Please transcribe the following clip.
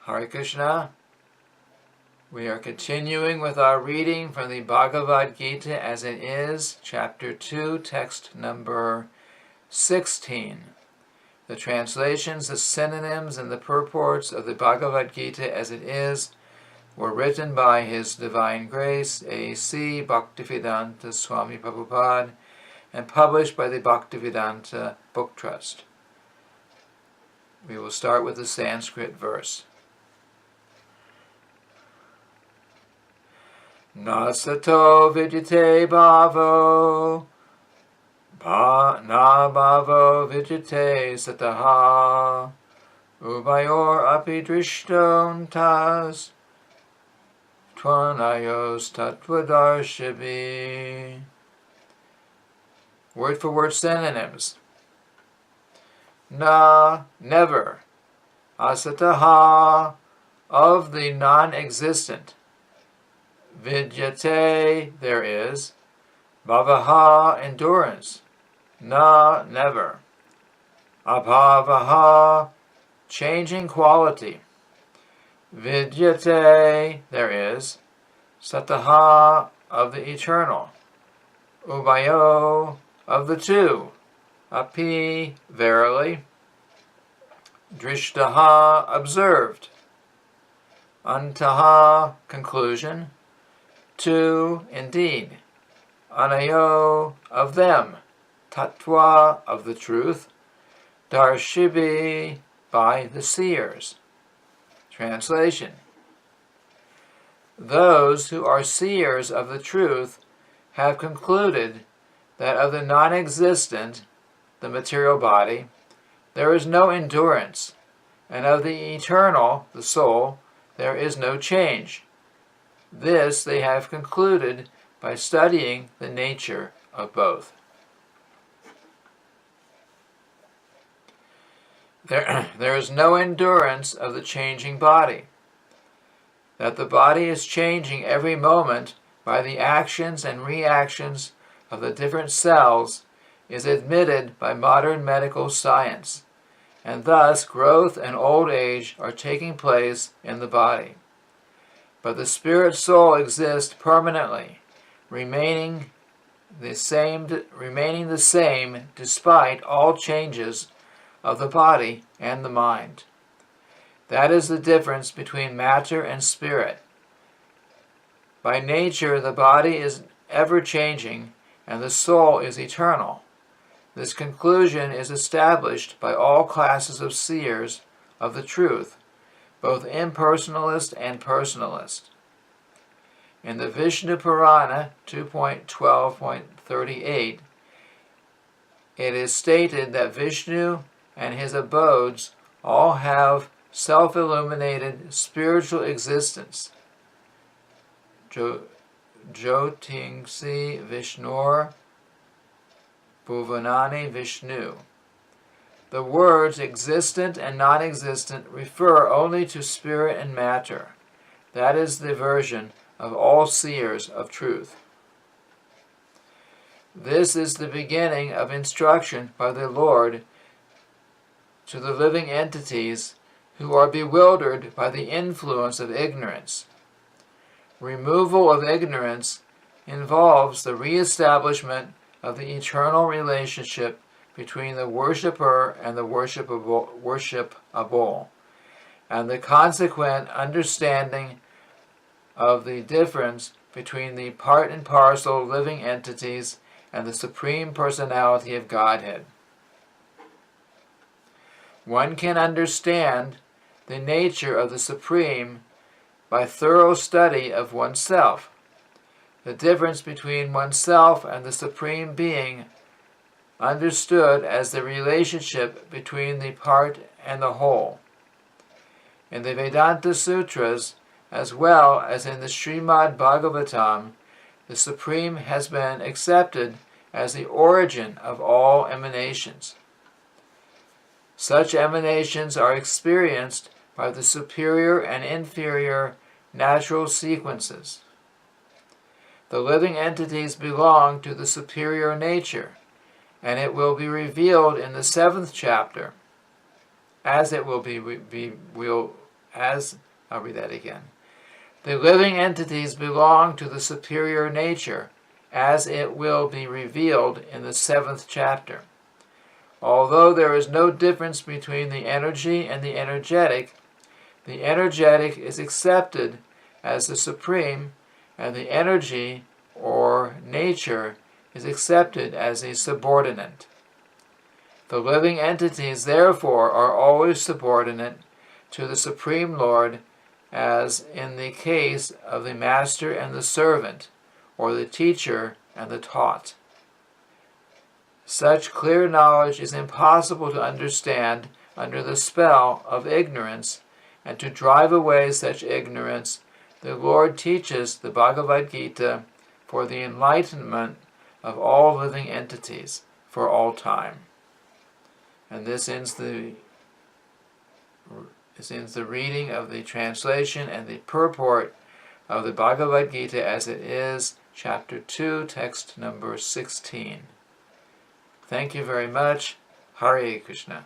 Hare Krishna. We are continuing with our reading from the Bhagavad Gita as it is, Chapter 2, text number 16. The translations, the synonyms, and the purports of the Bhagavad Gita as it is were written by His Divine Grace, A.C. Bhaktivedanta Swami Prabhupada, and published by the Bhaktivedanta Book Trust. We will start with the Sanskrit verse. Nasato vidyate bhavo, na bhavo vidyate sataha, ubayor api drishtontas, tvanayos tattvadarshibhi. Word for word synonyms. Na, never. Asataha, of the non-existent. Vidyate, there is. Bhavaha, endurance. Na, never. Abhavaha, changing quality. Vidyate, there is. Sataha, of the eternal. Ubayo, of the two. Api, verily. Drishtaha, observed. Antaha, conclusion. Tu, indeed. Anayo, of them. Tattva, of the truth. Darshibi, by the seers. Translation. Those who are seers of the truth have concluded that of the non-existent, the material body, there is no endurance, and of the eternal, the soul, there is no change. This they have concluded by studying the nature of both. There is no endurance of the changing body. That the body is changing every moment by the actions and reactions of the different cells is admitted by modern medical science, and thus growth and old age are taking place in the body. But the spirit soul exists permanently, remaining the same despite all changes of the body and the mind. That is the difference between matter and spirit. By nature, the body is ever changing, and the soul is eternal. This conclusion is established by all classes of seers of the truth, both impersonalist and personalist. In the Vishnu Purana 2.12.38, it is stated that Vishnu and his abodes all have self-illuminated spiritual existence. Jyotingsi Vishnur Bhuvanani Vishnu. The words existent and non-existent refer only to spirit and matter. That is the version of all seers of truth. This is the beginning of instruction by the Lord to the living entities who are bewildered by the influence of ignorance. Removal of ignorance involves the re-establishment of the eternal relationship between the worshipper and the worshipable, and the consequent understanding of the difference between the part and parcel living entities and the Supreme Personality of Godhead. One can understand the nature of the Supreme by thorough study of oneself. The difference between oneself and the Supreme Being understood as the relationship between the part and the whole. In the Vedanta Sutras, as well as in the Srimad Bhagavatam, the Supreme has been accepted as the origin of all emanations. Such emanations are experienced by the superior and inferior natural sequences. The living entities belong to the superior nature, and it will be revealed in the 7th chapter, as it will I'll read that again. The living entities belong to the superior nature, as it will be revealed in the 7th chapter. Although there is no difference between the energy and the energetic is accepted as the supreme, and the energy or nature is accepted as a subordinate. The living entities, therefore, are always subordinate to the Supreme Lord, as in the case of the master and the servant, or the teacher and the taught. Such clear knowledge is impossible to understand under the spell of ignorance, and to drive away such ignorance, the Lord teaches the Bhagavad Gita for the enlightenment of all living entities for all time. And this ends the reading of the translation and the purport of the Bhagavad Gita as it is, chapter 2, text number 16. Thank you very much. Hare Krishna.